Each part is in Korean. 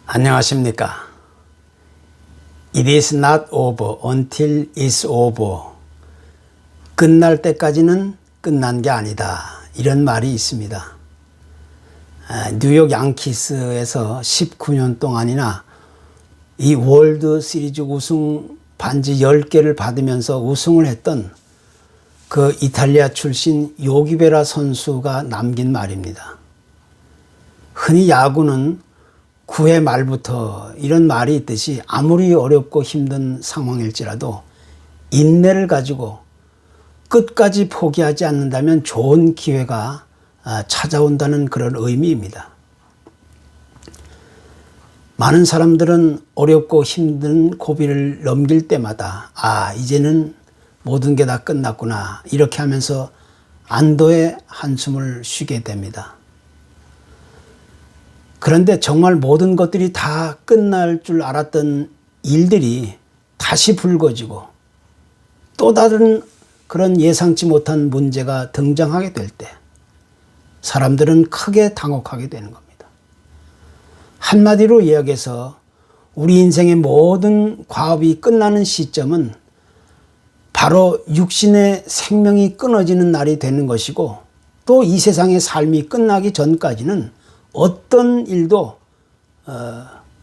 안녕하십니까. It is not over until it's over. 끝날 때까지는 끝난 게 아니다. 이런 말이 있습니다. 뉴욕 양키스에서 19년 동안이나 이 월드 시리즈 우승 반지 10개를 받으면서 우승을 했던 그 이탈리아 출신 요기베라 선수가 남긴 말입니다. 흔히 야구는 9회 말부터 이런 말이 있듯이 아무리 어렵고 힘든 상황일지라도 인내를 가지고 끝까지 포기하지 않는다면 좋은 기회가 찾아온다는 그런 의미입니다. 많은 사람들은 어렵고 힘든 고비를 넘길 때마다 이제는 모든 게 다 끝났구나 이렇게 하면서 안도의 한숨을 쉬게 됩니다. 그런데 정말 모든 것들이 다 끝날 줄 알았던 일들이 다시 불거지고 또 다른 그런 예상치 못한 문제가 등장하게 될 때 사람들은 크게 당혹하게 되는 겁니다. 한마디로 이야기해서 우리 인생의 모든 과업이 끝나는 시점은 바로 육신의 생명이 끊어지는 날이 되는 것이고 또 이 세상의 삶이 끝나기 전까지는 어떤 일도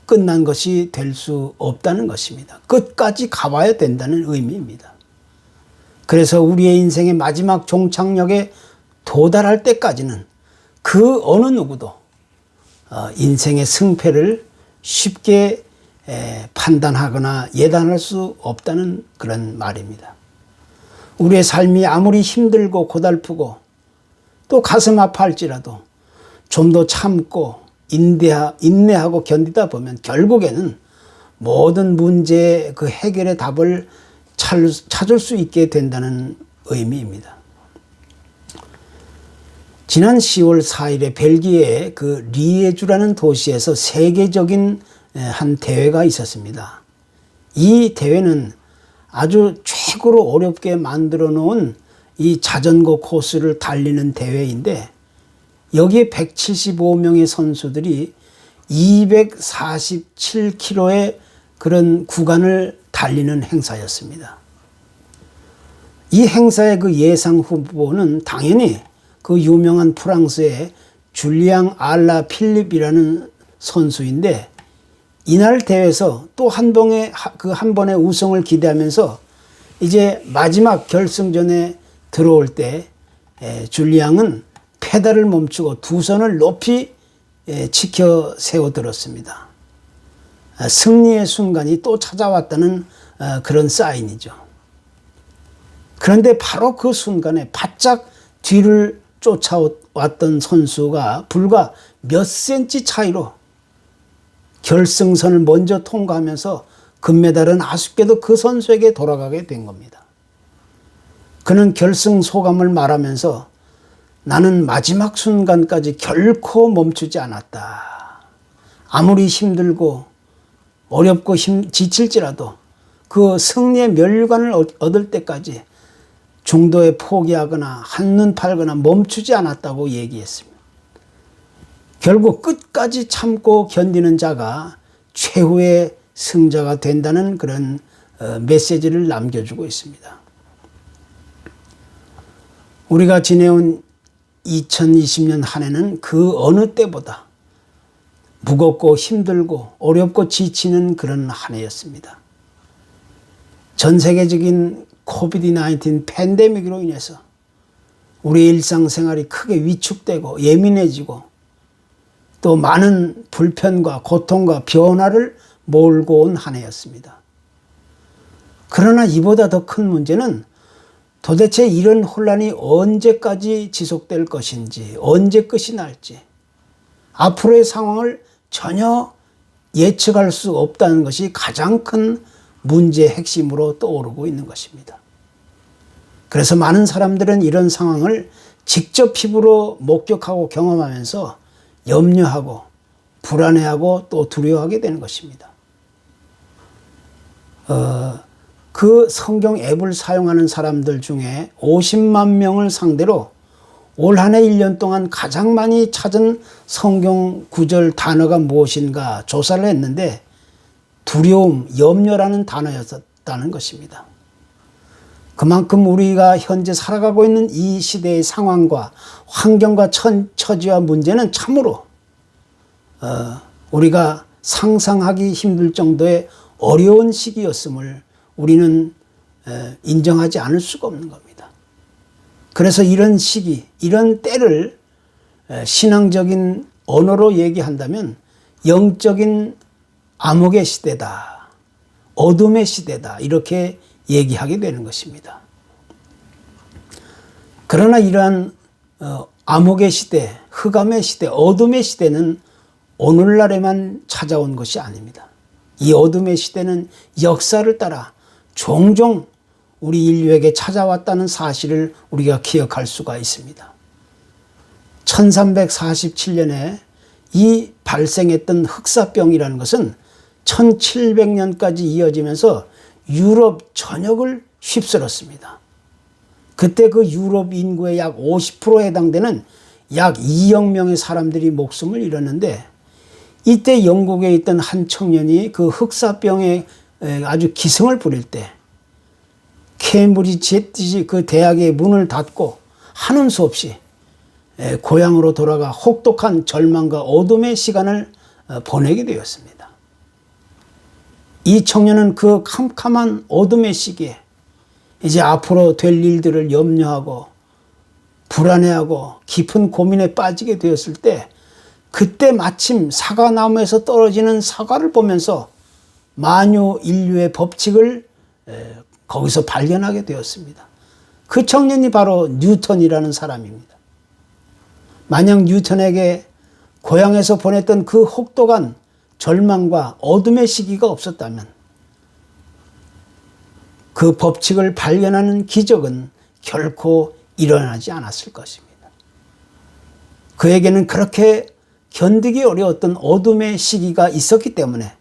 끝난 것이 될 수 없다는 것입니다. 끝까지 가봐야 된다는 의미입니다. 그래서 우리의 인생의 마지막 종착역에 도달할 때까지는 그 어느 누구도 인생의 승패를 쉽게 판단하거나 예단할 수 없다는 그런 말입니다. 우리의 삶이 아무리 힘들고 고달프고 또 가슴 아파할지라도 좀 더 참고 인내하고 견디다 보면 결국에는 모든 문제의 그 해결의 답을 찾을 수 있게 된다는 의미입니다. 지난 10월 4일에 벨기에의 그 리에주라는 도시에서 세계적인 한 대회가 있었습니다. 이 대회는 아주 최고로 어렵게 만들어 놓은 이 자전거 코스를 달리는 대회인데 여기에 175명의 선수들이 247km의 그런 구간을 달리는 행사였습니다. 이 행사의 그 예상 후보는 당연히 그 유명한 프랑스의 줄리앙 알라 필립이라는 선수인데 이날 대회에서 또 한 번의 우승을 기대하면서 이제 마지막 결승전에 들어올 때 줄리앙은 페달을 멈추고 두 손을 높이 치켜 세워들었습니다. 승리의 순간이 또 찾아왔다는 그런 사인이죠. 그런데 바로 그 순간에 바짝 뒤를 쫓아왔던 선수가 불과 몇 센치 차이로 결승선을 먼저 통과하면서 금메달은 아쉽게도 그 선수에게 돌아가게 된 겁니다. 그는 결승 소감을 말하면서 나는 마지막 순간까지 결코 멈추지 않았다. 아무리 힘들고 어렵고 지칠지라도 그 승리의 면류관을 얻을 때까지 중도에 포기하거나 한눈 팔거나 멈추지 않았다고 얘기했습니다. 결국 끝까지 참고 견디는 자가 최후의 승자가 된다는 그런 메시지를 남겨주고 있습니다. 우리가 지내온 2020년 한 해는 그 어느 때보다 무겁고 힘들고 어렵고 지치는 그런 한 해였습니다. 전 세계적인 코비드-19 팬데믹으로 인해서 우리의 일상생활이 크게 위축되고 예민해지고 또 많은 불편과 고통과 변화를 몰고 온 한 해였습니다. 그러나 이보다 더 큰 문제는 도대체 이런 혼란이 언제까지 지속될 것인지, 언제 끝이 날지, 앞으로의 상황을 전혀 예측할 수 없다는 것이 가장 큰 문제의 핵심으로 떠오르고 있는 것입니다. 그래서 많은 사람들은 이런 상황을 직접 피부로 목격하고 경험하면서 염려하고 불안해하고 또 두려워하게 되는 것입니다. 그 성경 앱을 사용하는 사람들 중에 50만 명을 상대로 올 한 해 1년 동안 가장 많이 찾은 성경 구절 단어가 무엇인가 조사를 했는데 두려움, 염려라는 단어였다는 것입니다. 그만큼 우리가 현재 살아가고 있는 이 시대의 상황과 환경과 처지와 문제는 참으로 우리가 상상하기 힘들 정도의 어려운 시기였음을 우리는 인정하지 않을 수가 없는 겁니다. 그래서 이런 시기, 이런 때를 신앙적인 언어로 얘기한다면 영적인 암흑의 시대다, 어둠의 시대다 이렇게 얘기하게 되는 것입니다. 그러나 이러한 암흑의 시대, 흑암의 시대, 어둠의 시대는 오늘날에만 찾아온 것이 아닙니다. 이 어둠의 시대는 역사를 따라 종종 우리 인류에게 찾아왔다는 사실을 우리가 기억할 수가 있습니다. 1347년에 이 발생했던 흑사병이라는 것은 1700년까지 이어지면서 유럽 전역을 휩쓸었습니다. 그때 그 유럽 인구의 약 50%에 해당되는 약 2억 명의 사람들이 목숨을 잃었는데 이때 영국에 있던 한 청년이 그 흑사병에 아주 기승을 부릴 때 케임브리지 그 대학의 문을 닫고 하는 수 없이 고향으로 돌아가 혹독한 절망과 어둠의 시간을 보내게 되었습니다. 이 청년은 그 캄캄한 어둠의 시기에 이제 앞으로 될 일들을 염려하고 불안해하고 깊은 고민에 빠지게 되었을 때 그때 마침 사과나무에서 떨어지는 사과를 보면서 만유 인류의 법칙을 거기서 발견하게 되었습니다. 그 청년이 바로 뉴턴이라는 사람입니다. 만약 뉴턴에게 고향에서 보냈던 그 혹독한 절망과 어둠의 시기가 없었다면 그 법칙을 발견하는 기적은 결코 일어나지 않았을 것입니다. 그에게는 그렇게 견디기 어려웠던 어둠의 시기가 있었기 때문에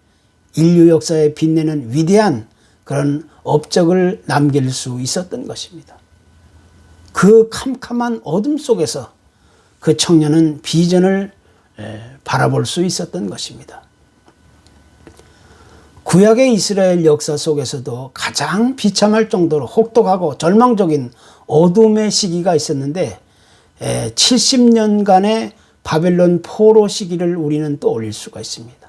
인류 역사에 빛내는 위대한 그런 업적을 남길 수 있었던 것입니다. 그 캄캄한 어둠 속에서 그 청년은 비전을 바라볼 수 있었던 것입니다. 구약의 이스라엘 역사 속에서도 가장 비참할 정도로 혹독하고 절망적인 어둠의 시기가 있었는데 70년간의 바벨론 포로 시기를 우리는 떠올릴 수가 있습니다.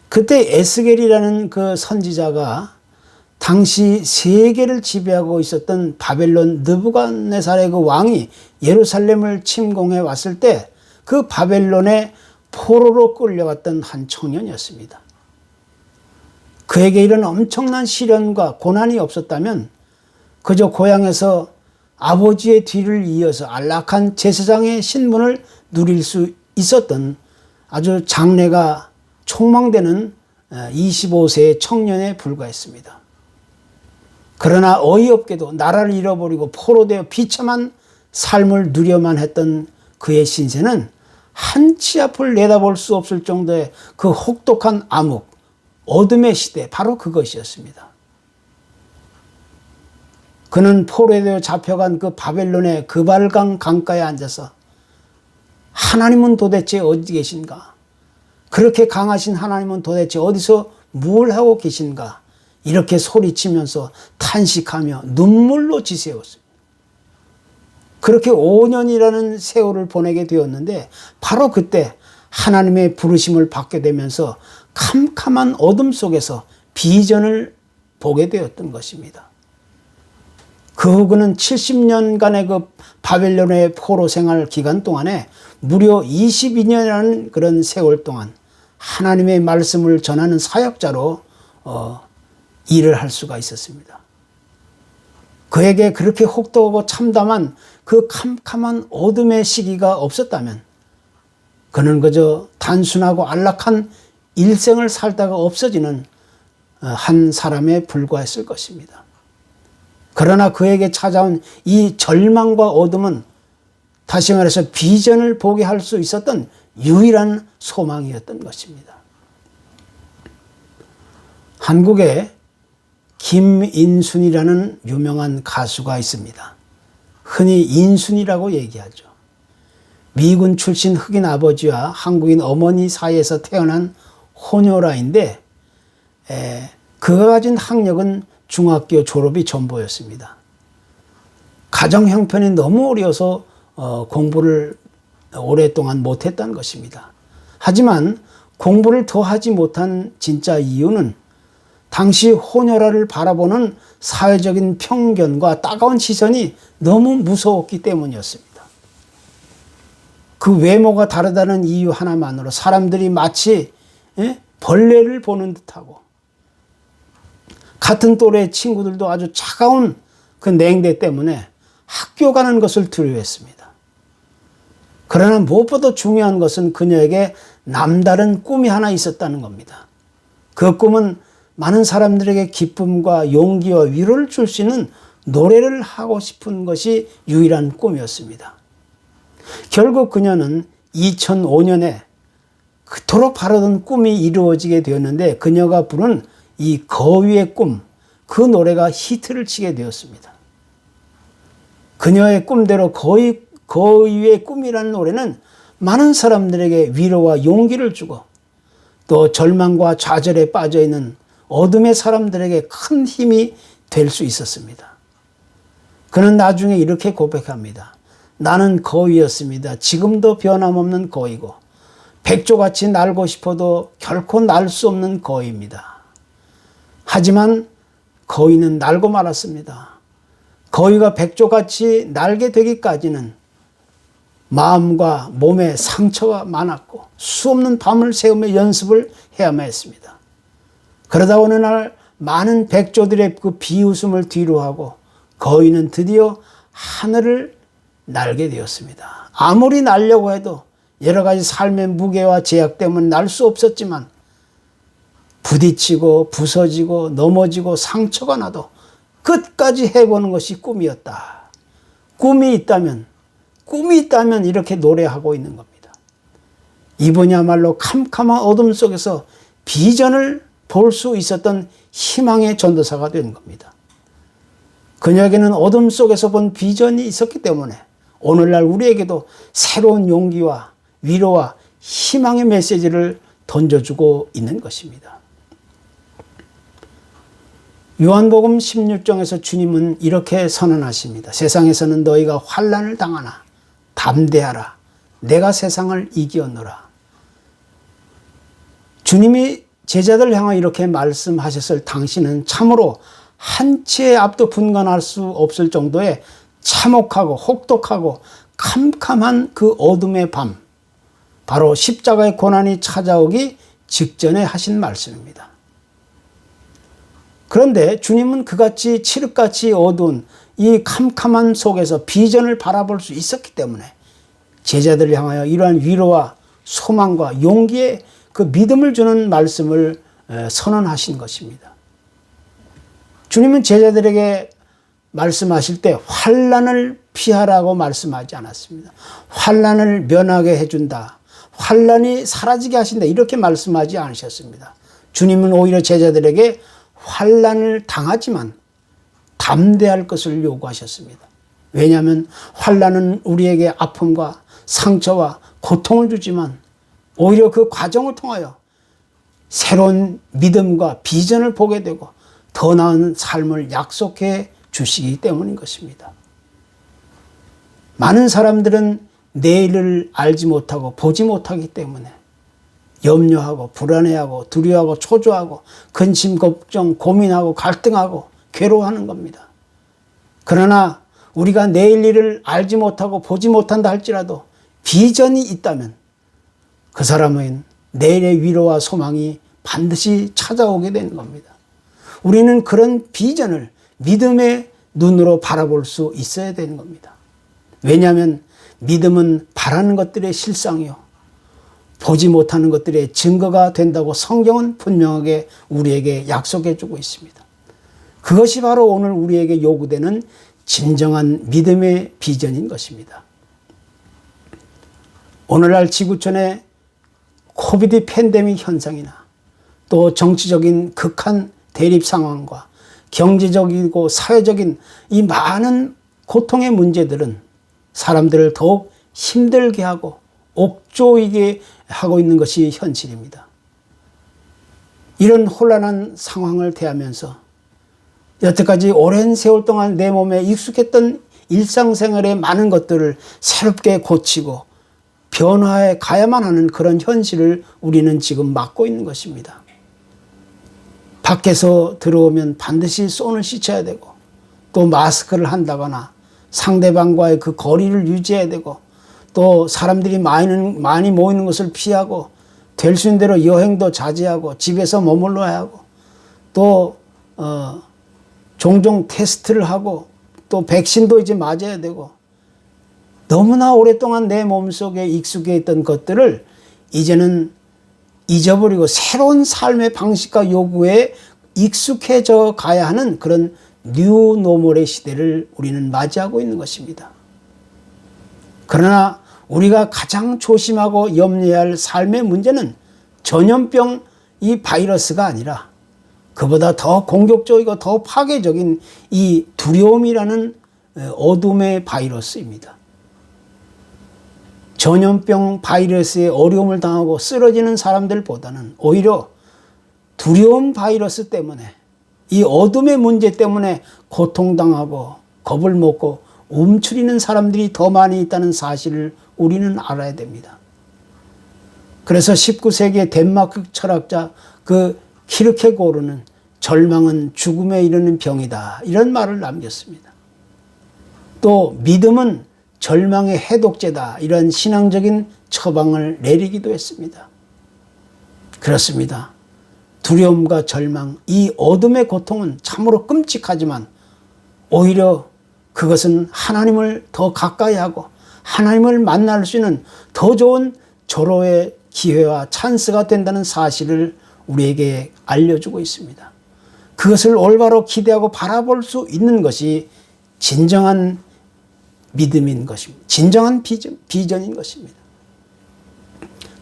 그때 에스겔이라는 그 선지자가 당시 세계를 지배하고 있었던 바벨론 느부갓네살의 그 왕이 예루살렘을 침공해 왔을 때 그 바벨론의 포로로 끌려갔던 한 청년이었습니다. 그에게 이런 엄청난 시련과 고난이 없었다면 그저 고향에서 아버지의 뒤를 이어서 안락한 제사장의 신분을 누릴 수 있었던 아주 장래가 촉망되는 25세의 청년에 불과했습니다. 그러나 어이없게도 나라를 잃어버리고 포로되어 비참한 삶을 누려만 했던 그의 신세는 한치 앞을 내다볼 수 없을 정도의 그 혹독한 암흑, 어둠의 시대, 바로 그것이었습니다. 그는 포로에 되어 잡혀간 그 바벨론의 그발강 강가에 앉아서 하나님은 도대체 어디 계신가? 그렇게 강하신 하나님은 도대체 어디서 뭘 하고 계신가? 이렇게 소리치면서 탄식하며 눈물로 지새웠습니다. 그렇게 5년이라는 세월을 보내게 되었는데 바로 그때 하나님의 부르심을 받게 되면서 캄캄한 어둠 속에서 비전을 보게 되었던 것입니다. 그 후 그는 70년간의 그 바벨론의 포로 생활 기간 동안에 무려 22년이라는 그런 세월 동안 하나님의 말씀을 전하는 사역자로 일을 할 수가 있었습니다. 그에게 그렇게 혹독하고 참담한 그 캄캄한 어둠의 시기가 없었다면 그는 그저 단순하고 안락한 일생을 살다가 없어지는 한 사람에 불과했을 것입니다. 그러나 그에게 찾아온 이 절망과 어둠은 다시 말해서 비전을 보게 할 수 있었던 유일한 소망이었던 것입니다. 한국에 김인순이라는 유명한 가수가 있습니다. 흔히 인순이라고 얘기하죠. 미군 출신 흑인 아버지와 한국인 어머니 사이에서 태어난 호녀라인데 그가 가진 학력은 중학교 졸업이 전부였습니다. 가정 형편이 너무 어려워서 공부를 오랫동안 못했다는 것입니다. 하지만 공부를 더 하지 못한 진짜 이유는 당시 호녀라를 바라보는 사회적인 편견과 따가운 시선이 너무 무서웠기 때문이었습니다. 그 외모가 다르다는 이유 하나만으로 사람들이 마치 벌레를 보는 듯하고 같은 또래 친구들도 아주 차가운 그 냉대 때문에 학교 가는 것을 두려워했습니다. 그러나 무엇보다 중요한 것은 그녀에게 남다른 꿈이 하나 있었다는 겁니다. 그 꿈은 많은 사람들에게 기쁨과 용기와 위로를 줄 수 있는 노래를 하고 싶은 것이 유일한 꿈이었습니다. 결국 그녀는 2005년에 그토록 바라던 꿈이 이루어지게 되었는데 그녀가 부른 이 거위의 꿈, 그 노래가 히트를 치게 되었습니다. 그녀의 꿈대로 거위의 꿈이라는 노래는 많은 사람들에게 위로와 용기를 주고 또 절망과 좌절에 빠져있는 어둠의 사람들에게 큰 힘이 될 수 있었습니다. 그는 나중에 이렇게 고백합니다. 나는 거위였습니다. 지금도 변함없는 거위고 백조같이 날고 싶어도 결코 날 수 없는 거위입니다. 하지만 거위는 날고 말았습니다. 거위가 백조같이 날게 되기까지는 마음과 몸에 상처가 많았고 수없는 밤을 새우며 연습을 해야만 했습니다. 그러다 어느 날 많은 백조들의 그 비웃음을 뒤로하고 거위는 드디어 하늘을 날게 되었습니다. 아무리 날려고 해도 여러 가지 삶의 무게와 제약 때문에 날 수 없었지만 부딪히고 부서지고 넘어지고 상처가 나도 끝까지 해보는 것이 꿈이었다. 꿈이 있다면 이렇게 노래하고 있는 겁니다. 이분이야말로 캄캄한 어둠 속에서 비전을 볼 수 있었던 희망의 전도사가 된 겁니다. 그녀에게는 어둠 속에서 본 비전이 있었기 때문에 오늘날 우리에게도 새로운 용기와 위로와 희망의 메시지를 던져주고 있는 것입니다. 요한복음 16장에서 주님은 이렇게 선언하십니다. 세상에서는 너희가 환난을 당하나 담대하라. 내가 세상을 이기었노라. 주님이 제자들 향하여 이렇게 말씀하셨을 당시는 참으로 한치의 앞도 분간할 수 없을 정도의 참혹하고 혹독하고 캄캄한 그 어둠의 밤, 바로 십자가의 고난이 찾아오기 직전에 하신 말씀입니다. 그런데 주님은 그같이 칠흑같이 어두운 이 캄캄한 속에서 비전을 바라볼 수 있었기 때문에 제자들을 향하여 이러한 위로와 소망과 용기의 그 믿음을 주는 말씀을 선언하신 것입니다. 주님은 제자들에게 말씀하실 때 환난을 피하라고 말씀하지 않았습니다. 환난을 면하게 해준다. 환난이 사라지게 하신다. 이렇게 말씀하지 않으셨습니다. 주님은 오히려 제자들에게 환난을 당하지만 담대할 것을 요구하셨습니다. 왜냐하면 환난은 우리에게 아픔과 상처와 고통을 주지만 오히려 그 과정을 통하여 새로운 믿음과 비전을 보게 되고 더 나은 삶을 약속해 주시기 때문인 것입니다. 많은 사람들은 내일을 알지 못하고 보지 못하기 때문에 염려하고 불안해하고 두려워하고 초조하고 근심 걱정 고민하고 갈등하고 괴로워하는 겁니다. 그러나 우리가 내일 일을 알지 못하고 보지 못한다 할지라도 비전이 있다면 그 사람은 내일의 위로와 소망이 반드시 찾아오게 되는 겁니다. 우리는 그런 비전을 믿음의 눈으로 바라볼 수 있어야 되는 겁니다. 왜냐하면 믿음은 바라는 것들의 실상이요 보지 못하는 것들의 증거가 된다고 성경은 분명하게 우리에게 약속해 주고 있습니다. 그것이 바로 오늘 우리에게 요구되는 진정한 믿음의 비전인 것입니다. 오늘날 지구촌의 코비드 팬데믹 현상이나 또 정치적인 극한 대립 상황과 경제적이고 사회적인 이 많은 고통의 문제들은 사람들을 더욱 힘들게 하고 옥조이게 하고 있는 것이 현실입니다. 이런 혼란한 상황을 대하면서 여태까지 오랜 세월 동안 내 몸에 익숙했던 일상생활의 많은 것들을 새롭게 고치고 변화해 가야만 하는 그런 현실을 우리는 지금 맞고 있는 것입니다. 밖에서 들어오면 반드시 손을 씻어야 되고 또 마스크를 한다거나 상대방과의 그 거리를 유지해야 되고 또 사람들이 많이 모이는 것을 피하고 될 수 있는 대로 여행도 자제하고 집에서 머물러야 하고 또 종종 테스트를 하고 또 백신도 이제 맞아야 되고 너무나 오랫동안 내 몸속에 익숙해 있던 것들을 이제는 잊어버리고 새로운 삶의 방식과 요구에 익숙해져 가야 하는 그런 뉴노멀의 시대를 우리는 맞이하고 있는 것입니다. 그러나 우리가 가장 조심하고 염려해야 할 삶의 문제는 전염병 이 바이러스가 아니라 그보다 더 공격적이고 더 파괴적인 이 두려움이라는 어둠의 바이러스입니다. 전염병 바이러스에 어려움을 당하고 쓰러지는 사람들보다는 오히려 두려움 바이러스 때문에 이 어둠의 문제 때문에 고통당하고 겁을 먹고 움츠리는 사람들이 더 많이 있다는 사실을 우리는 알아야 됩니다. 그래서 19세기의 덴마크 철학자 그 키르케고르는 절망은 죽음에 이르는 병이다 이런 말을 남겼습니다. 또 믿음은 절망의 해독제다 이런 신앙적인 처방을 내리기도 했습니다. 그렇습니다. 두려움과 절망, 이 어둠의 고통은 참으로 끔찍하지만 오히려 그것은 하나님을 더 가까이 하고 하나님을 만날 수 있는 더 좋은 절호의 기회와 찬스가 된다는 사실을 우리에게 알려주고 있습니다. 그것을 올바로 기대하고 바라볼 수 있는 것이 진정한 믿음인 것입니다. 진정한 비전인 것입니다.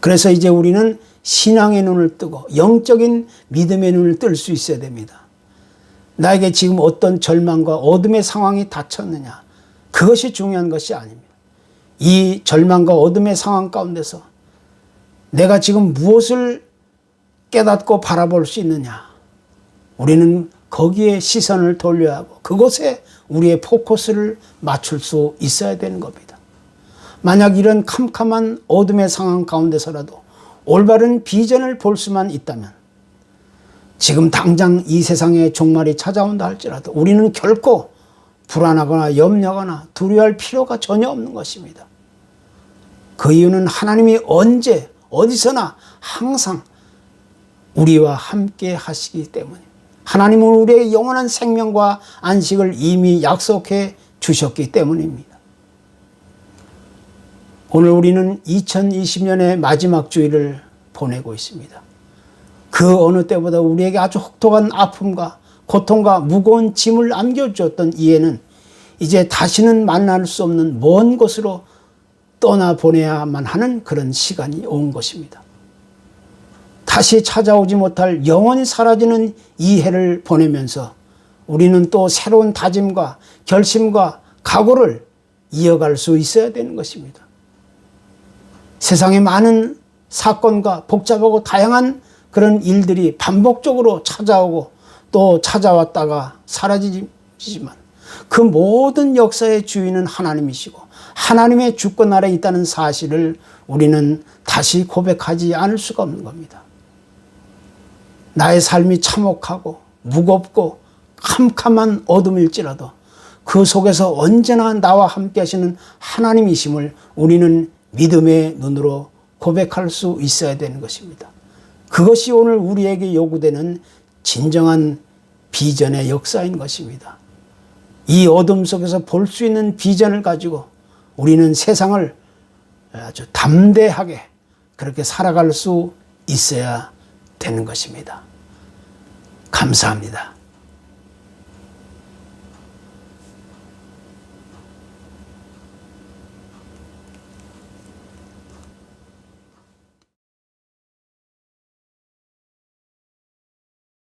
그래서 이제 우리는 신앙의 눈을 뜨고 영적인 믿음의 눈을 뜰 수 있어야 됩니다. 나에게 지금 어떤 절망과 어둠의 상황이 닥쳤느냐, 그것이 중요한 것이 아닙니다. 이 절망과 어둠의 상황 가운데서 내가 지금 무엇을 깨닫고 바라볼 수 있느냐, 우리는 거기에 시선을 돌려야 하고 그곳에 우리의 포커스를 맞출 수 있어야 되는 겁니다. 만약 이런 캄캄한 어둠의 상황 가운데서라도 올바른 비전을 볼 수만 있다면 지금 당장 이 세상에 종말이 찾아온다 할지라도 우리는 결코 불안하거나 염려하거나 두려워할 필요가 전혀 없는 것입니다. 그 이유는 하나님이 언제 어디서나 항상 우리와 함께 하시기 때문입니다. 하나님은 우리의 영원한 생명과 안식을 이미 약속해 주셨기 때문입니다. 오늘 우리는 2020년의 마지막 주일을 보내고 있습니다. 그 어느 때보다 우리에게 아주 혹독한 아픔과 고통과 무거운 짐을 안겨주었던 이해는 이제 다시는 만날 수 없는 먼 곳으로 떠나보내야만 하는 그런 시간이 온 것입니다. 다시 찾아오지 못할 영원히 사라지는 이 해를 보내면서 우리는 또 새로운 다짐과 결심과 각오를 이어갈 수 있어야 되는 것입니다. 세상에 많은 사건과 복잡하고 다양한 그런 일들이 반복적으로 찾아오고 또 찾아왔다가 사라지지만 그 모든 역사의 주인은 하나님이시고 하나님의 주권 아래 있다는 사실을 우리는 다시 고백하지 않을 수가 없는 겁니다. 나의 삶이 참혹하고 무겁고 캄캄한 어둠일지라도 그 속에서 언제나 나와 함께 하시는 하나님이심을 우리는 믿음의 눈으로 고백할 수 있어야 되는 것입니다. 그것이 오늘 우리에게 요구되는 진정한 비전의 역사인 것입니다. 이 어둠 속에서 볼 수 있는 비전을 가지고 우리는 세상을 아주 담대하게 그렇게 살아갈 수 있어야 되는 것입니다. 감사합니다.